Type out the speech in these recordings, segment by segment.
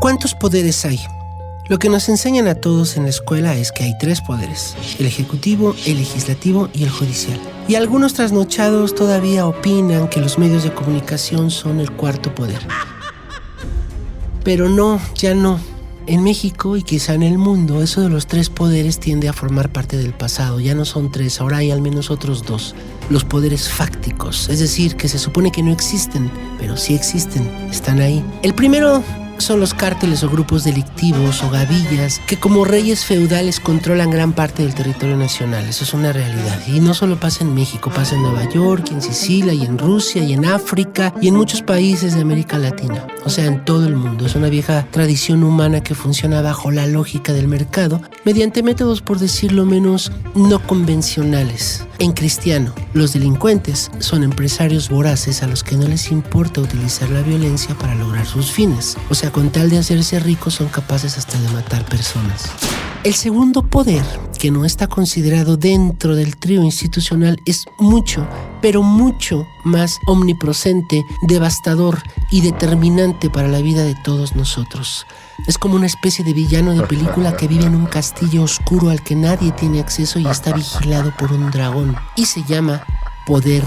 ¿Cuántos poderes hay? Lo que nos enseñan a todos en la escuela es que hay 3 poderes: el ejecutivo, el legislativo y el judicial. Y algunos trasnochados todavía opinan que los medios de comunicación son el 4.º poder. Pero no, ya no. En México y quizá en el mundo, eso de los 3 poderes tiende a formar parte del pasado. Ya no son 3, ahora hay al menos otros 2. Los poderes fácticos, es decir, que se supone que no existen, pero sí existen, están ahí. El primero son los cárteles o grupos delictivos o gavillas que como reyes feudales controlan gran parte del territorio nacional. Eso es una realidad. Y no solo pasa en México, pasa en Nueva York, en Sicilia y en Rusia y en África y en muchos países de América Latina. O sea, en todo el mundo. Es una vieja tradición humana que funciona bajo la lógica del mercado mediante métodos, por decirlo menos, no convencionales. En cristiano, los delincuentes son empresarios voraces a los que no les importa utilizar la violencia para lograr sus fines. O sea, con tal de hacerse ricos son capaces hasta de matar personas. El segundo poder, que no está considerado dentro del trío institucional, es mucho, pero mucho más omnipresente, devastador y determinante para la vida de todos nosotros. Es como una especie de villano de película que vive en un castillo oscuro al que nadie tiene acceso y está vigilado por un dragón. Y se llama poder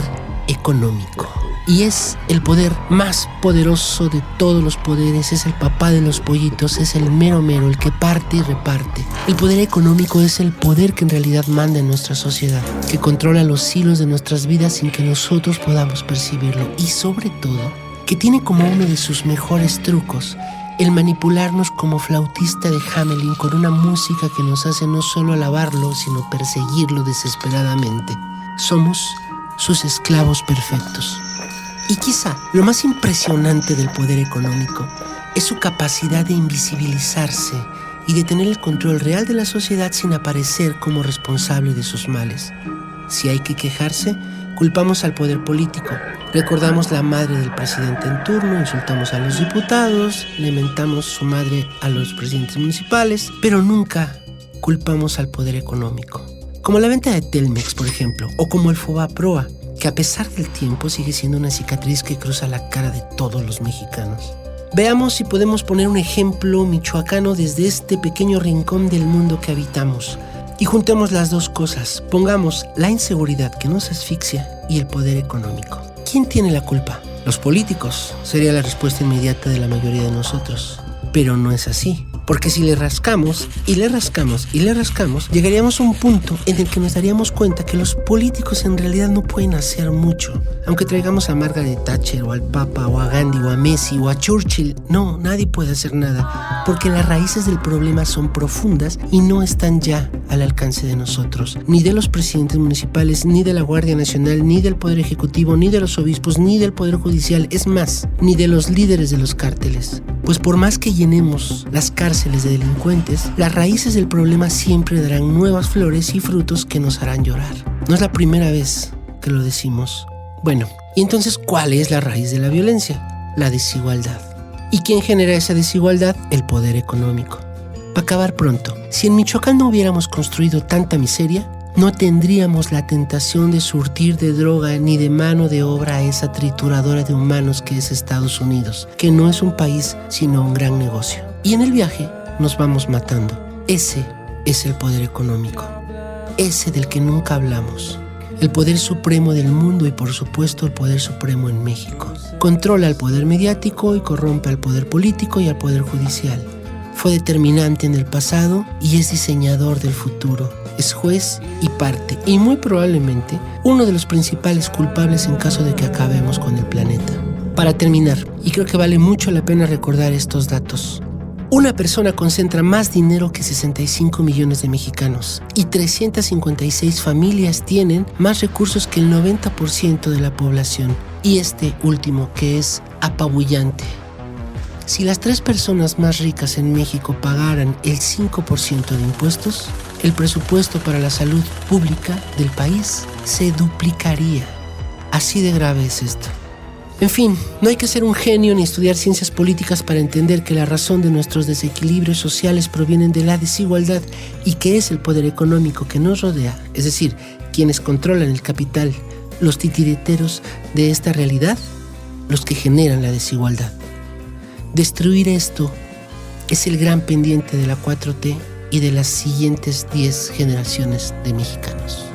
económico. Y es el poder más poderoso de todos los poderes, es el papá de los pollitos, es el mero mero, el que parte y reparte. El poder económico es el poder que en realidad manda en nuestra sociedad, que controla los hilos de nuestras vidas sin que nosotros podamos percibirlo. Y sobre todo, que tiene como uno de sus mejores trucos el manipularnos como flautista de Hamelin con una música que nos hace no solo alabarlo, sino perseguirlo desesperadamente. Somos sus esclavos perfectos. Y quizá lo más impresionante del poder económico es su capacidad de invisibilizarse y de tener el control real de la sociedad sin aparecer como responsable de sus males. Si hay que quejarse, culpamos al poder político, recordamos la madre del presidente en turno, insultamos a los diputados, lamentamos su madre a los presidentes municipales, pero nunca culpamos al poder económico. Como la venta de Telmex, por ejemplo, o como el Fobaproa, que a pesar del tiempo sigue siendo una cicatriz que cruza la cara de todos los mexicanos. Veamos si podemos poner un ejemplo michoacano desde este pequeño rincón del mundo que habitamos. Y juntemos las dos cosas. Pongamos la inseguridad que nos asfixia y el poder económico. ¿Quién tiene la culpa? Los políticos. Sería la respuesta inmediata de la mayoría de nosotros. Pero no es así. Porque si le rascamos, y le rascamos, y le rascamos, llegaríamos a un punto en el que nos daríamos cuenta que los políticos en realidad no pueden hacer mucho. Aunque traigamos a Margaret Thatcher, o al Papa, o a Gandhi, o a Messi, o a Churchill, no, nadie puede hacer nada. Porque las raíces del problema son profundas y no están ya al alcance de nosotros. Ni de los presidentes municipales, ni de la Guardia Nacional, ni del Poder Ejecutivo, ni de los obispos, ni del Poder Judicial. Es más, ni de los líderes de los cárteles. Pues por más que llenemos las cárceles de delincuentes, las raíces del problema siempre darán nuevas flores y frutos que nos harán llorar. No es la primera vez que lo decimos. Bueno, ¿y entonces cuál es la raíz de la violencia? La desigualdad. ¿Y quién genera esa desigualdad? El poder económico. Para acabar pronto, si en Michoacán no hubiéramos construido tanta miseria, no tendríamos la tentación de surtir de droga ni de mano de obra a esa trituradora de humanos que es Estados Unidos, que no es un país, sino un gran negocio. Y en el viaje nos vamos matando. Ese es el poder económico. Ese del que nunca hablamos. El poder supremo del mundo y por supuesto el poder supremo en México. Controla al poder mediático y corrompe al poder político y al poder judicial. Fue determinante en el pasado y es diseñador del futuro. Es juez y parte, y muy probablemente uno de los principales culpables en caso de que acabemos con el planeta. Para terminar, y creo que vale mucho la pena recordar estos datos. Una persona concentra más dinero que 65 millones de mexicanos y 356 familias tienen más recursos que el 90% de la población. Y este último, que es apabullante. Si las 3 personas más ricas en México pagaran el 5% de impuestos, el presupuesto para la salud pública del país se duplicaría. Así de grave es esto. En fin, no hay que ser un genio ni estudiar ciencias políticas para entender que la razón de nuestros desequilibrios sociales provienen de la desigualdad y que es el poder económico que nos rodea, es decir, quienes controlan el capital, los titiriteros de esta realidad, los que generan la desigualdad. Destruir esto es el gran pendiente de la 4T y de las siguientes 10 generaciones de mexicanos.